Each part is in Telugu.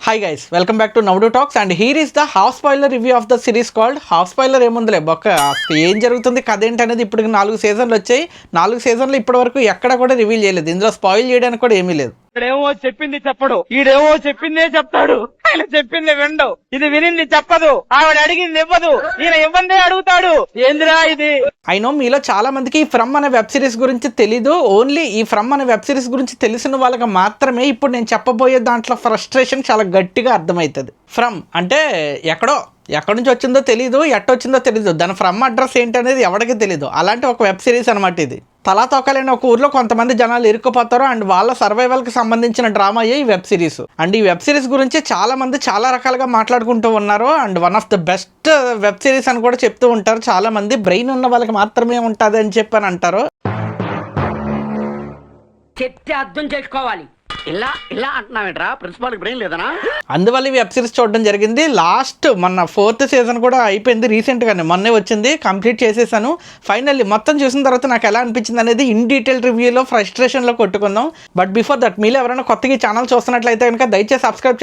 Hi guys, welcome back to Navdu Talks and here is the half spoiler review of the series called half spoiler ఏముందిలే బొక్క ఏం జరుగుతుంది కథ ఏంటి అనేది ఇప్పటికి 4 సీజన్లు వచ్చాయి 4 సీజన్లు ఇప్పటి వరకు ఎక్కడ కూడా రివీల్ చేయలేదు ఇందులో స్పాయిల్ చేయడానికి కూడా ఏమీ లేదు ఇక్కడేమో చెప్పింది చెప్పడు ఈడేమో చెప్పిందే చెప్తాడు ఆయన చెప్పింది వినడు ఇది వినింది చెప్పదు ఆవిడ అడిగింది ఇవ్వదు ఈయన ఇవ్వందే అడుగుతాడు ఏందిరా ఇది ఐ నో మీలో చాలా మందికి ఈ ఫ్రమ్ అనే వెబ్ సిరీస్ గురించి తెలీదు ఓన్లీ ఈ ఫ్రమ్ అనే వెబ్ సిరీస్ గురించి తెలిసిన వాళ్ళకి మాత్రమే ఇప్పుడు నేను చెప్పబోయే దాంట్లో ఫ్రస్ట్రేషన్ చాలా గట్టిగా అర్థమవుతుంది ఫ్రమ్ అంటే ఎక్కడి నుంచి వచ్చిందో తెలీదు ఎట్టొచ్చిందో తెలీదు దాని ఫ్రమ్ అడ్రస్ ఏంటి అనేది ఎవరికి తెలీదు అలాంటి ఒక వెబ్ సిరీస్ అనమాట ఇది తలా తోకలేని ఒక ఊర్లో కొంతమంది జనాలు ఇరుక్కుపోతారు అండ్ వాళ్ళ సర్వైవల్కి సంబంధించిన డ్రామా ఈ వెబ్ సిరీస్ అండ్ ఈ వెబ్ సిరీస్ గురించి చాలా మంది చాలా రకాలుగా మాట్లాడుకుంటూ ఉన్నారు and one of the best web series అని కూడా చెప్తూ ఉంటారు చాలా మంది బ్రెయిన్ ఉన్న వాళ్ళకి మాత్రమే ఉంటుంది అని చెప్పని అంటారు చెప్తే అర్థం చేసుకోవాలి ఇలా ఇలా అంటున్నావేంట్రా ప్రిన్సిపాల్కి బ్రెయిన్ లేదనా అందువల్ల ఈ వెబ్ సిరీస్ చూడడం జరిగింది లాస్ట్ మొన్న 4th సీజన్ కూడా అయిపోయింది రీసెంట్గానే మొన్నే వచ్చింది కంప్లీట్ చేసేసాను ఫైనల్లీ మొత్తం చూసిన తర్వాత నాకు ఎలా అనిపించింది అనేది ఇన్ డీటెయిల్ రివ్యూలో ఫ్రస్ట్రేషన్లో కొట్టుకుందాం బట్ బిఫోర్ దట్ మీలో ఎవరైనా కొత్తగా ఛానల్ చూస్తున్నట్లయితే కనుక దయచేసి సబ్స్క్రైబ్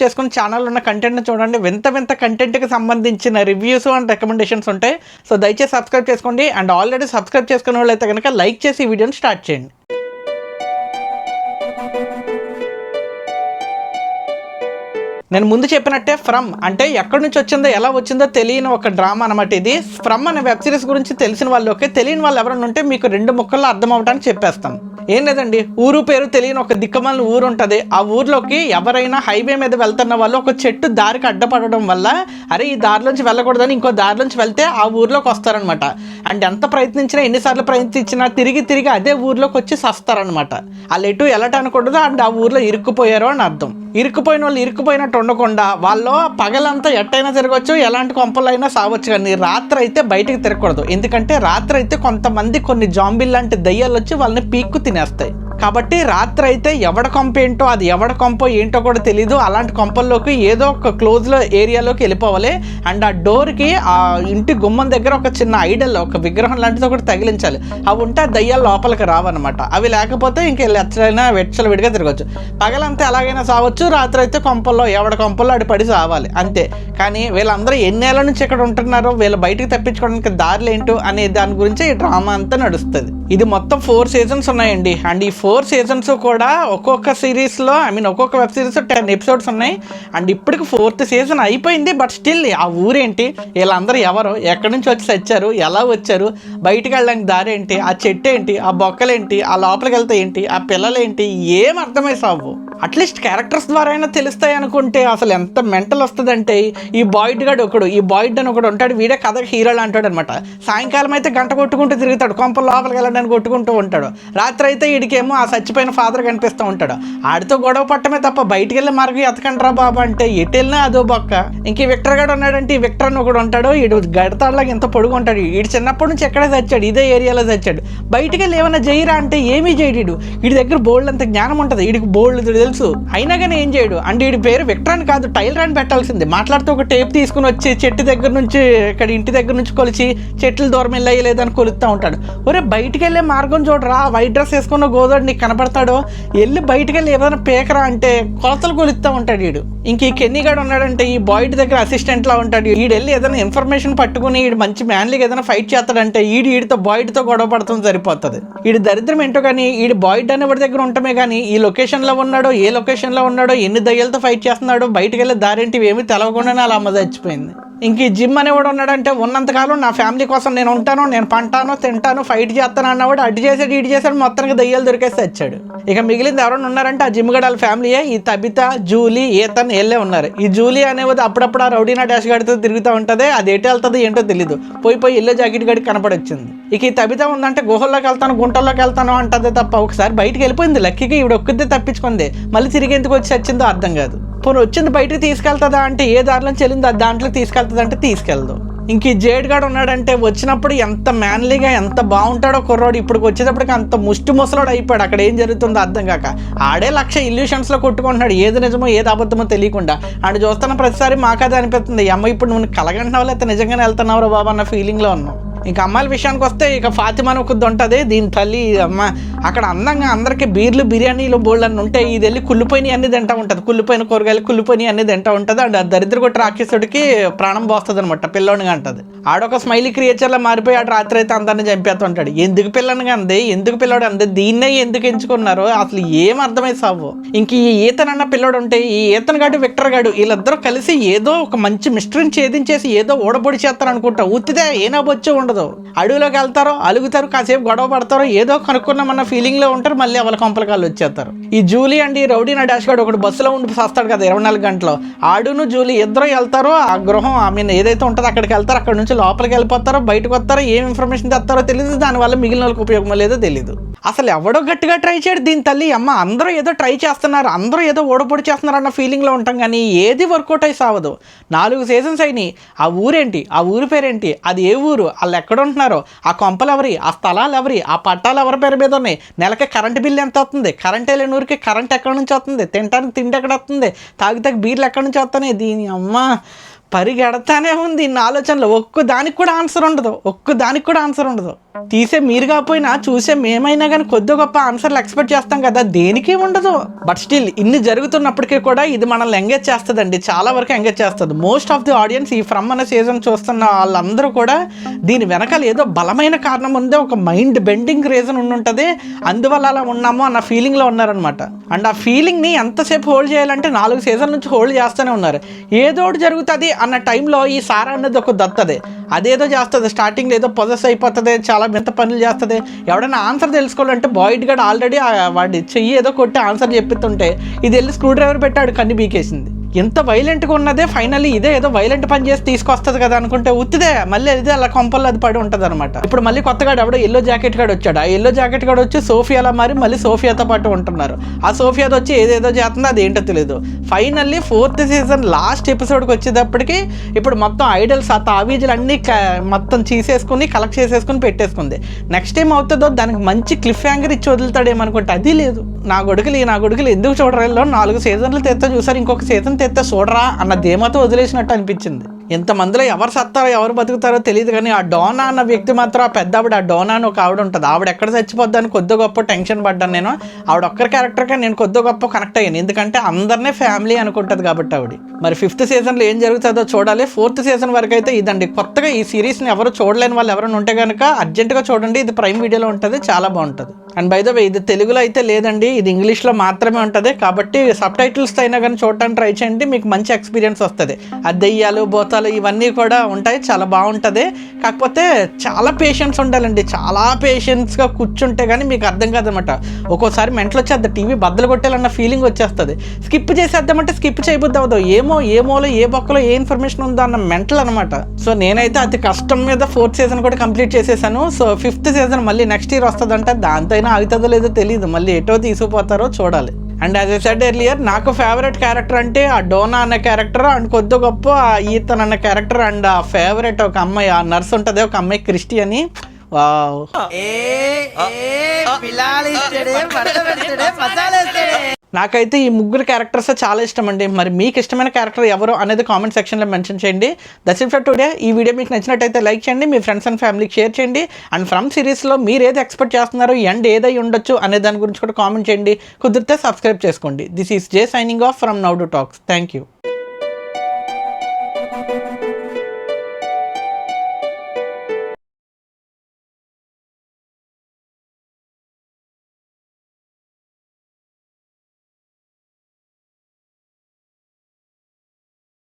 చేసుకొని ఛానల్ ఉన్న కంటెంట్ని చూడండి వింత కంటెంట్కి సంబంధించిన రివ్యూస్ అండ్ రికమెండేషన్స్ ఉంటాయి సో దయచేసి సబ్స్క్రైబ్ చేసుకోండి అండ్ ఆల్రెడీ సబ్స్క్రైబ్ చేసుకునే వాళ్ళైతే కనుక లైక్ చేసి ఈ వీడియోని స్టార్ట్ చేయండి నేను ముందు చెప్పినట్టే ఫ్రమ్ అంటే ఎక్కడి నుంచి వచ్చిందో ఎలా వచ్చిందో తెలియని ఒక డ్రామా అనమాట ఇది ఫ్రమ్ అనే వెబ్ సిరీస్ గురించి తెలిసిన వాళ్ళు ఓకే తెలియని వాళ్ళు ఎవరైనా ఉంటే మీకు 2 ముక్కల్లో అర్థం అవడానికి చెప్పేస్తాం ఏం లేదండి ఊరు పేరు తెలియని ఒక దిక్కమాలిన ఊరు ఉంటుంది ఆ ఊర్లోకి ఎవరైనా హైవే మీద వెళ్తున్న వాళ్ళు ఒక చెట్టు దారికి అడ్డపడడం వల్ల అరే ఈ దారిలోంచి వెళ్ళకూడదని ఇంకో దారిలోంచి వెళ్తే ఆ ఊర్లోకి వస్తారనమాట అండ్ ఎంత ప్రయత్నించినా ఎన్నిసార్లు ప్రయత్నించినా తిరిగి అదే ఊర్లోకి వచ్చి సస్తారనమాట వాళ్ళు ఎటు వెళ్ళటానుకూడదు అండ్ ఆ ఊర్లో ఇరుక్కుపోయారు అని అర్థం ఇరుక్కుపోయిన వాళ్ళు ఇరుక్కుపోయినట్టు ఉండకుండా వాళ్ళు పగలంతా ఎట్టయినా తిరగవచ్చు ఎలాంటి కొంపలైనా సావచ్చు కానీ రాత్రి అయితే బయటకు తిరగకూడదు ఎందుకంటే రాత్రి అయితే కొంతమంది కొన్ని జాంబిల్ లాంటి దయ్యాలు వచ్చి వాళ్ళని పీక్కు తినేస్తాయి కాబట్టి రాత్రి అయితే ఎవడ కొంప ఏంటో అది ఎవడ కొంపో ఏంటో కూడా తెలీదు అలాంటి కొంపల్లోకి ఏదో ఒక క్లోజ్లో ఏరియాలోకి వెళ్ళిపోవాలి అండ్ ఆ డోర్కి ఆ ఇంటి గుమ్మం దగ్గర ఒక చిన్న ఐడల్ ఒక విగ్రహం లాంటిది ఒకటి తగిలించాలి అవి ఉంటే ఆ దయ్యాలు లోపలికి రావన్నమాట అవి లేకపోతే ఇంక ఎచ్చలైనా వెచ్చలు విడిగా తిరగచ్చు పగలంతా ఎలాగైనా సావచ్చు రాత్రి అయితే కొంపల్లో ఎవడ కొంపల్లో అడి పడి సావాలి అంతే కానీ వీళ్ళందరూ ఎన్నేళ్ల నుంచి ఇక్కడ ఉంటున్నారో వీళ్ళు బయటకు తప్పించుకోవడానికి దారులు ఏంటో అనే దాని గురించి ఈ డ్రామా అంతా నడుస్తుంది ఇది మొత్తం 4 సీజన్స్ ఉన్నాయండి అండ్ ఈ 4 సీజన్స్ కూడా ఒక్కొక్క సిరీస్లో ఒక్కొక్క వెబ్ సిరీస్ 10 ఎపిసోడ్స్ ఉన్నాయి అండ్ ఇప్పటికి 4th సీజన్ అయిపోయింది బట్ స్టిల్ ఆ ఊరేంటి వీళ్ళందరూ ఎవరు ఎక్కడి నుంచి వచ్చి వచ్చారు ఎలా వచ్చారు బయటికి వెళ్ళడానికి దారి ఏంటి ఆ చెట్టు ఏంటి ఆ బొక్కలేంటి ఆ లోపలికి వెళ్తే ఏంటి ఆ పిల్లలేంటి ఏం అర్థమై సావు అట్లీస్ట్ క్యారెక్టర్స్ ద్వారా అయినా తెలుస్తాయి అనుకుంటే అసలు ఎంత మెంటల్ వస్తుందంటే ఈ బాయిడ్ గాడు ఈ బాయిడ్ అని ఒకడు ఉంటాడు వీడే కథకు హీరోలు అంటాడు అనమాట సాయంకాలం అయితే గంట కొట్టుకుంటూ తిరుగుతాడు కొంప లోపలికి వెళ్ళడానికి కొట్టుకుంటూ ఉంటాడు రాత్రి అయితే వీడికేమో ఆ చచ్చిపోయిన ఫాదర్ కనిపిస్తూ ఉంటాడు ఆడితో గొడవ పట్టమే తప్ప బయటికి వెళ్ళి మార్గం ఎతకండ్రా బాబా అంటే ఎటు వెళ్ళినా అదో బొక్క ఇంక ఈ విక్టర్ గాడు ఉన్నాడంటే ఈ విక్టర్ అని ఒకడు ఉంటాడు వీడు గడతాడులాగా ఎంత పొడుగు ఉంటాడు వీడు చిన్నప్పటి నుంచి ఎక్కడే చచ్చాడు ఇదే ఏరియాలో చచ్చాడు బయటికి వెళ్ళి ఏమైనా చేయరా అంటే ఏమీ చేయడు వీడి దగ్గర బోల్డ్ అంత జ్ఞానం ఉంటుంది వీడికి బోల్డ్ తెలుసు అయినా కానీ ఏం చేయడు అంటే వీడి పేరు విక్టర్ అని కాదు టైలర్ అని పెట్టాల్సింది మాట్లాడుతూ ఒక టేప్ తీసుకుని వచ్చి చెట్టు దగ్గర నుంచి ఇక్కడ ఇంటి దగ్గర నుంచి కొలిచి చెట్లు దూరం వెళ్ళాయి లేదని కొలుస్తూ ఉంటాడు ఒరే బయటికి వెళ్ళే మార్గం చూడరా వైట్ డ్రెస్ వేసుకున్న గోదాడు నీకు కనపడతాడో వెళ్ళి బయటికి వెళ్ళి ఏదైనా పేకరా అంటే కొలతలు కొలుస్తూ ఉంటాడు వీడు ఇంక ఈ కెన్నీగాడు ఉన్నాడంటే ఈ బాయిడ్ దగ్గర అసిస్టెంట్ లా ఉంటాడు వీడు వెళ్ళి ఏదైనా ఇన్ఫర్మేషన్ పట్టుకుని వీడు మంచి మ్యాన్లీగా ఏదైనా ఫైట్ చేస్తాడంటే వీడితో బాయిడ్తో గొడవ పడుతుంది సరిపోతుంది వీడి దరిద్రం ఏంటో కానీ వీడి బాయిడ్ అనేవాడి దగ్గర ఉండటమే కానీ ఈ లొకేషన్లో ఉన్నాడో ఏ లొకేషన్లో ఉన్నాడో ఎన్ని దయ్యాలతో ఫైట్ చేస్తున్నాడో బయటికి వెళ్ళి దారేంటివి ఏమీ తెలవకుండానే అలా అమ్మ చచ్చిపోయింది ఇంక ఈ జిమ్ అనేవాడు ఉన్నాడంటే ఉన్నంతకాలం నా ఫ్యామిలీ కోసం నేను ఉంటాను నేను పంటాను తింటాను ఫైట్ చేస్తాను అన్నవాడు అడ్డు చేసాడు ఇటు చేసాడు మొత్తానికి దయ్యాలు దొరికేసి వచ్చాడు ఇక మిగిలింది ఎవరైనా ఉన్నారంటే ఆ జిమ్ గడాల ఫ్యామిలీయే ఈ తబిత జూలీ ఏతన్ వెళ్ళే ఉన్నారు ఈ జూలీ అనేది అప్పుడప్పుడు ఆ రౌడీనా డాష్ గడితో తిరుగుతూ ఉంటుంది అది ఎటు వెళ్తుంది ఏంటో తెలీదు పోయి ఎల్లో జాకెట్ గడికి కనపడొచ్చింది ఇక ఈ తబిత ఉందంటే గుహల్లోకి వెళ్తాను గుంటల్లోకి వెళ్తాను అంటదే తప్ప ఒకసారి బయటికి వెళ్ళిపోయింది లక్కీగా ఈవిడ ఒక్కదే తప్పించుకుంది మళ్ళీ తిరిగి ఎందుకు వచ్చి వచ్చిందో అర్థం కాదు పోనీ వచ్చింది బయటకు తీసుకెళ్తుందా అంటే ఏ దారిలో చెల్లింది ఆ దాంట్లో తీసుకెళ్తుంది అంటే తీసుకెళ్దు ఇంక ఈ జేడ్ గాడు ఉన్నాడంటే వచ్చినప్పుడు ఎంత మ్యాన్లీగా ఎంత బాగుంటాడో కుర్రోడు ఇప్పుడు వచ్చేటప్పటికి అంత ముష్టి ముసలోడు అయిపోయాడు అక్కడ ఏం జరుగుతుందో అర్థం కాక ఆడే 1,00,000 ఇల్యూషన్స్లో కొట్టుకుంటున్నాడు ఏది నిజమో ఏది అబద్ధమో తెలియకుండా ఆడు చూస్తున్న ప్రతిసారి మాకదే అనిపిస్తుంది అమ్మ ఇప్పుడు నువ్వు కలగంటున్నావు లేకపోతే నిజంగానే వెళ్తున్నావు బాబా అన్న ఫీలింగ్లో ఉన్నావు ఇంకా అమ్మాయిల విషయానికి వస్తే ఇక ఫాతిమా ఒకది ఉంటుంది, దీని తల్లి అమ్మ అక్కడ అందంగా అందరికీ బీర్లు బిర్యానీలు బోల్డ్ అని ఉంటాయి, ఇది వెళ్ళి కుళ్ళిపోయినాయి అన్ని తింటా ఉంటుంది, కుళ్ళిపోయిన కూరగాయలు కుళ్ళిపోయినాయి అన్ని తింటా ఉంటుంది. అండ్ ఆ దరిద్ర కొట్టి రాక్షసుడికి ప్రాణం పోస్తుంది అనమాట, పిల్లోనిగా అంటది. ఆడొక స్మైలీ క్రియేచర్లా మారిపోయి ఆడు రాత్రి అయితే అందరిని చంపేస్తుంటాడు. ఎందుకు పిల్లనిగా అంది, ఎందుకు పిల్లోడు అంది, దీన్నే ఎందుకు ఎంచుకున్నారు అసలు ఏం అర్థమై సావు. ఇంక ఈ ఈతనన్న పిల్లోడు ఉంటే ఈ ఈతన్ గాడు విక్టర్ గాడు వీళ్ళిద్దరూ కలిసి ఏదో ఒక మంచి మిస్టరీని ఛేదించేసి ఏదో ఓడబొడి చేస్తారు అనుకుంటా. ఉత్తిదే ఏనా బొచ్చి ఉండదు. అడవిలోకి వెళ్తారో అలుగుతారు, కాసేపు గొడవ పడతారో, ఏదో కనుక్కున్నామన్న ఫీలింగ్ లో ఉంటారు, మళ్ళీ వాళ్ళ కొంపలకాళ్ళు వచ్చేస్తారు. ఈ జూలీ అండ్ ఈ రౌడీ నా డాష్ గాడు ఒకటి బస్సులో ఉండి వస్తాడు కదా 24 గంటలు, ఆడును జూలీ ఇద్దరు వెళ్తారో ఆ గృహం ఏదైతే ఉంటుందో అక్కడికి వెళ్తారు, అక్కడ నుంచి లోపలికి వెళ్ళిపోతారో బయటకు వస్తారో ఏం ఇన్ఫర్మేషన్ తెస్తారో తెలియదు, దానివల్ల మిగిలిన వాళ్ళకి ఉపయోగం లేదో తెలీదు. అసలు ఎవడో గట్టిగా ట్రై చేయడు దీని తల్లి అమ్మ, అందరూ ఏదో ట్రై చేస్తున్నారు, అందరూ ఏదో ఓడపొడి చేస్తున్నారు అన్న ఫీలింగ్లో ఉంటాం, కానీ ఏది వర్కౌట్ అయి సావదు. 4 సీజన్స్ అయినాయి. ఆ ఊరేంటి, ఆ ఊరి పేరేంటి, అది ఏ ఊరు, వాళ్ళు ఎక్కడ ఉంటున్నారు, ఆ కొంపలు ఎవరి, ఆ స్థలాలు ఎవరి, ఆ పట్టాలు ఎవరి పేరు మీద ఉన్నాయి, నెలకి కరెంట్ బిల్లు ఎంత వస్తుంది, కరెంట్ వెళ్ళిన ఊరికి కరెంట్ ఎక్కడి నుంచి వస్తుంది, తినడానికి తిండి ఎక్కడ వస్తుంది, తాగితే బీర్లు ఎక్కడి నుంచి వస్తున్నాయి, దీని అమ్మ పరిగెడతానే ఉంది ఇన్ని ఆలోచనలు. ఒక్క దానికి కూడా ఆన్సర్ ఉండదు. తీసే మీరు కాకపోయినా చూసే మేమైనా కానీ కొద్ది గొప్ప ఆన్సర్లు ఎక్స్పెక్ట్ చేస్తాం కదా, దేనికి ఉండదు. బట్ స్టిల్ ఇన్ని జరుగుతున్నప్పటికీ కూడా ఇది మనల్ని ఎంగేజ్ చేస్తుందండి, చాలా వరకు ఎంగేజ్ చేస్తుంది. మోస్ట్ ఆఫ్ ది ఆడియన్స్ ఈ ఫ్రమ్ అనే సీజన్ చూస్తున్న వాళ్ళందరూ కూడా దీని వెనకాల ఏదో బలమైన కారణం ఉంది, ఒక మైండ్ బెండింగ్ రీజన్ ఉంటుంది, అందువల్ల అలా ఉన్నాము అన్న ఫీలింగ్లో ఉన్నారనమాట. అండ్ ఆ ఫీలింగ్ని ఎంతసేపు హోల్డ్ చేయాలంటే 4 సీజన్ల నుంచి హోల్డ్ చేస్తూనే ఉన్నారు. ఏదో ఒకటి జరుగుతుంది అన్న టైంలో ఈ సారా అనేది ఒక దత్తది, అదేదో చేస్తుంది, స్టార్టింగ్లో ఏదో పొజెస్ అయిపోతుంది, చాలా ఎంత పనులు చేస్తుంది. ఎవడైనా ఆన్సర్ తెలుసుకోవాలంటే బాయిడ్ గడ్ ఆల్రెడీ వాడి చెయ్యి ఏదో కొట్టి ఆన్సర్ చెప్పిస్తుంటే ఇది వెళ్ళి స్క్రూ డ్రైవర్ పెట్టాడు, కన్ను బీకేసింది. ఎంత వైలెంట్గా ఉన్నదే ఫైనల్లీ ఇదే ఏదో వైలెంట్ పని చేసి తీసుకొస్తుంది కదా అనుకుంటే ఉత్తిదే మళ్ళీ ఇదే అలా కొంపల్లో అది పడి ఉంటుంది అనమాట. ఇప్పుడు మళ్ళీ కొత్తగా ఎవడో ఎల్లో జాకెట్ గాడు వచ్చాడు, ఆ ఎల్లో జాకెట్ గాడు వచ్చి సోఫియాలా మారి మళ్ళీ సోఫియాతో పాటు ఉంటున్నారు. ఆ సోఫియాతో వచ్చి ఏదేదో చేస్తుందో అది ఏంటో తెలియదు. ఫైనల్లీ 4th సీజన్ లాస్ట్ ఎపిసోడ్కి వచ్చేటప్పటికి ఇప్పుడు మొత్తం ఐడల్స్ ఆ తావీజులు అన్నీ మొత్తం తీసేసుకుని కలెక్ట్ చేసేసుకుని పెట్టేసుకుంది. నెక్స్ట్ టైం అవుతుందో దానికి మంచి క్లిఫ్ హ్యాంగర్ ఇచ్చి వదులుతాడేమనుకుంటే అది లేదు. నా కొడుకులు ఎందుకు చూడరేలో 4 సీజన్లు తెస్తా చూసారు, ఇంకొక సీజన్ తెస్తే చూడరా అన్న ధీమాతో వదిలేసినట్టు అనిపించింది. ఇంతమందిలో ఎవరు సత్తారో ఎవరు బతుకుతారో తెలియదు, కానీ ఆ డోనా అన్న వ్యక్తి మాత్రం ఆ పెద్ద ఆవిడ, ఆ డోనా అని ఒక ఆవిడ ఉంటుంది, ఆవిడ ఎక్కడ చచ్చిపోద్దని కొద్ది గొప్ప టెన్షన్ పడ్డాను నేను. ఆవిడ ఒక్కరి క్యారెక్టర్గా నేను కొద్ది గొప్ప కనెక్ట్ అయ్యాను, ఎందుకంటే అందరినీ ఫ్యామిలీ అనుకుంటుంది కాబట్టి ఆవిడ. మరి 5th సీజన్లో ఏం జరుగుతుందో చూడాలి. 4th సీజన్ వరకు అయితే ఇదండి. కొత్తగా ఈ సిరీస్ని ఎవరు చూడలేని వాళ్ళు ఎవరైనా ఉంటే కనుక అర్జెంటుగా చూడండి, ఇది ప్రైమ్ వీడియోలో ఉంటుంది, చాలా బాగుంటుంది. అండ్ బై ద వే ఇది తెలుగులో అయితే లేదండి, ఇది ఇంగ్లీష్లో మాత్రమే ఉంటుంది, కాబట్టి సబ్ టైటిల్స్ అయినా కానీ చూడటానికి ట్రై చేయండి, మీకు మంచి ఎక్స్పీరియన్స్ వస్తుంది. ఆ దెయ్యాలు బోతాలు ఇవన్నీ కూడా ఉంటాయి, చాలా బాగుంటుంది. కాకపోతే చాలా పేషెన్స్ ఉండాలండి, చాలా పేషెన్స్గా కూర్చుంటే కానీ మీకు అర్థం కాదనమాట. ఒక్కోసారి మెంటలు వచ్చేద్ది, టీవీ బద్దలు కొట్టాలన్న ఫీలింగ్ వచ్చేస్తుంది. స్కిప్ చేసేద్దామంటే స్కిప్ చేయబుద్ది అవ్వదు, ఏ మూలో ఏ బొక్కలో ఏ ఇన్ఫర్మేషన్ ఉందో అన్న మెంటల్ అనమాట. సో నేనైతే అతి కష్టం మీద 4th సీజన్ కూడా కంప్లీట్ చేసేసాను. సో 5th సీజన్ మళ్ళీ నెక్స్ట్ ఇయర్ వస్తుందంటే దాంతో అయినా ఆగుతుందో లేదో తెలియదు, మళ్ళీ ఎటో తీసుకుపోతారో చూడాలి. And as I said earlier, నాకు ఫేవరెట్ క్యారెక్టర్ అంటే ఆ డోనా అన్న క్యారెక్టర్, అండ్ కొద్ది గొప్ప ఆ ఈతన్ అన్న క్యారెక్టర్, అండ్ ఆ ఫేవరెట్ ఒక అమ్మాయి ఆ నర్స్ ఉంటుంది, ఒక అమ్మాయి క్రిస్టి అని. నాకైతే ఈ 3 క్యారెక్టర్స్ చాలా ఇష్టం అండి. మరి మీకు ఇష్టమైన క్యారెక్టర్ ఎవరు అనేది కామెంట్ సెక్షన్లో మెన్షన్ చేయండి. That's it for today. ఈ వీడియో మీకు నచ్చినట్టయితే లైక్ చేయండి, మీ ఫ్రెండ్స్ అండ్ ఫ్యామిలీకి షేర్ చేయండి. అండ్ ఫ్రమ్ సిరీస్లో మీరు ఏది ఎక్స్పెక్ట్ చేస్తున్నారు, ఎండ్ ఏదై ఉండొచ్చు అనే దాని గురించి కూడా కామెంట్ చేయండి. కుదిరితే సబ్స్క్రైబ్ చేసుకోండి. This is J signing off from now to talks. Thank you.